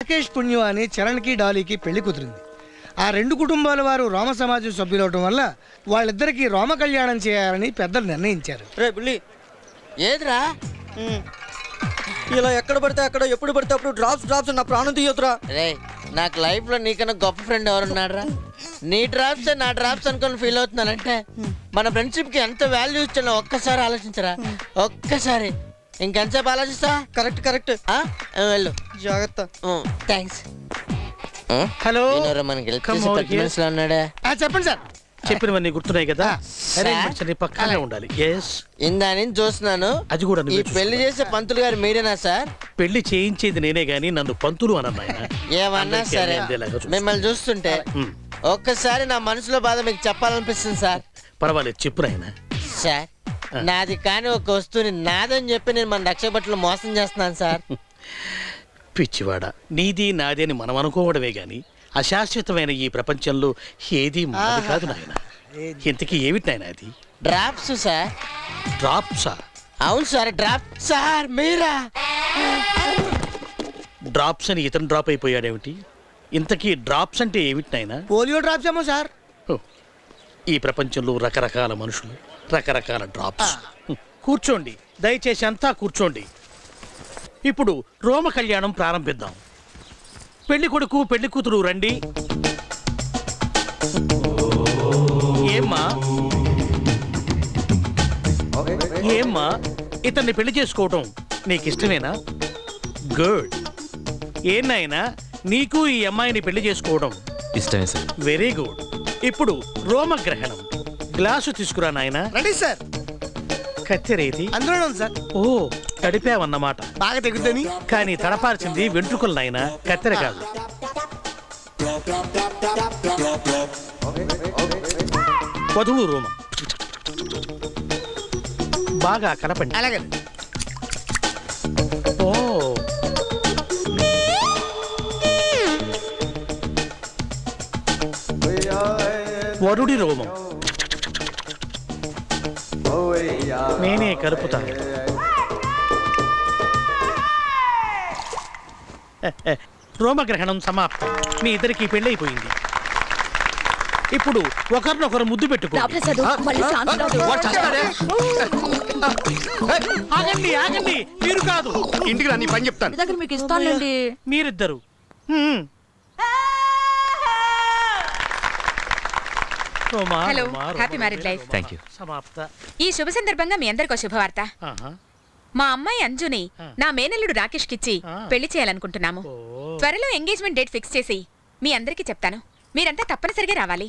రాకేష్ పుణ్యం అని చరణ్కి డాలీకి పెళ్లి కుదిరింది. ఆ రెండు కుటుంబాల వారు రామ సమాజం సభ్యులవటం వల్ల వాళ్ళిద్దరికి రామ కళ్యాణం చేయాలని పెద్దలు నిర్ణయించారు. రే బుల్లి ఏదిరా ఇలా ఎక్కడ పడితే అక్కడ ఎప్పుడు పడితే అప్పుడు డ్రాప్స్ నా ప్రాణం తీయొద్దురా. రే నాకు లైఫ్ లో నీకన్నా గొప్ప ఫ్రెండ్ ఎవరున్నారా? నీ డ్రాప్స్ నా డ్రాప్స్ అనుకుని ఫీల్ అవుతున్నానంటే మన ఫ్రెండ్షిప్ కి ఎంత వాల్యూ ఇచ్చానో ఒక్కసారి ఆలోచించరా. ఒక్కసారి ఇంకెంతసేపు ఆలోచిస్తా. కరెక్ట్ వెళ్ళు జాగ్రత్త. థ్యాంక్స్. హలో ఉన్నాడా? చెప్పండి సార్. చెప్పినవన్నీ గుర్తున్నాయి కదా? పక్కనే ఉండాలి. ఇందా నుంచి చూస్తున్నాను. అది కూడా ఈ పెళ్లి చేసే పంతులు గారు మీరేనా సార్? పెళ్లి చేయించేది నేనే గాని నన్ను పంతులు అన్నాయన. ఏమన్నా సరే మిమ్మల్ని చూస్తుంటే ఒక్కసారి నా మనసులో బాధ మీకు చెప్పాలనిపిస్తుంది సార్. పర్వాలేదు చెప్పు నాయనా. సార్ నాది కానీ ఒక వస్తువుని నాదని చెప్పి నేను మన రక్షపట్లు మోసం చేస్తున్నాను సార్. పిచ్చివాడ, నీది నాది అని మనం అనుకోవడమే గాని అశాశ్వతమైన ఈ ప్రపంచంలో ఏది మనది కాదు నాయన. ఇంతకీ ఏమిటి నాయన అది? Drops sir. డ్రాప్సా? అవును సార్ డ్రాప్. సార్ మీరా? డ్రాప్స్ అని ఇతను డ్రాప్ అయిపోయాడేమిటి? ఇంతకీ డ్రాప్స్ అంటే ఏమిటి నాయన? పోలియో డ్రాప్స్ ఏమో సార్. ఈ ప్రపంచంలో రకరకాల మనుషులు, రకరకాల డ్రాప్స్. కూర్చోండి దయచేసి, అంతా కూర్చోండి. ఇప్పుడు రోమ కళ్యాణం ప్రారంభిద్దాం. పెళ్లి కొడుకు పెళ్లి కూతురు రండి. ఏమ్మా ఇతన్ని పెళ్లి చేసుకోవటం నీకు ఇష్టమేనా? గుడ్. ఏనాయనా నీకు ఈ అమ్మాయిని పెళ్లి చేసుకోవడం ఇష్టమే సార్. Very good. ఇప్పుడు రోమగ్రహణం. గ్లాసు తీసుకురా నాయనా. Ready sir. కత్తెరేది అందులోనే ఉంది సార్. ఓ తడిపావన్నమాట. బాగా తెగుద్దని. కానీ తడపాల్సింది వెంట్రుకలు నాయన, కత్తెర కాదు. వధువు రోమం బాగా కలపండి. అలాగే. ఓ వరుడి రోమం నేనే కలుపుతాను. రోమగ్రహణం సమాప్తం. మీ ఇద్దరికి పెళ్ళైపోయింది. ఇప్పుడు ఒకరినొకరు ముద్దు పెట్టుకో. ఆగండి ఆగండి, మీరు కాదు. ఇంటికి రా, నీ పని చెప్తాను. మీరిద్దరు హలో, హ్యాపీ మ్యారేజ్ లైఫ్. సమాప్త. ఈ శుభ సందర్భంగా మీ అందరికీ శుభవార్త. మా అమ్మాయి అంజుని నా మేనల్లుడు రాకేష్ కిచ్చి పెళ్లి చేయాలనుకుంటున్నాము. త్వరలో ఎంగేజ్మెంట్ డేట్ ఫిక్స్ చేసి మీ అందరికీ చెప్తాను. మీరంతా తప్పనిసరిగా రావాలి.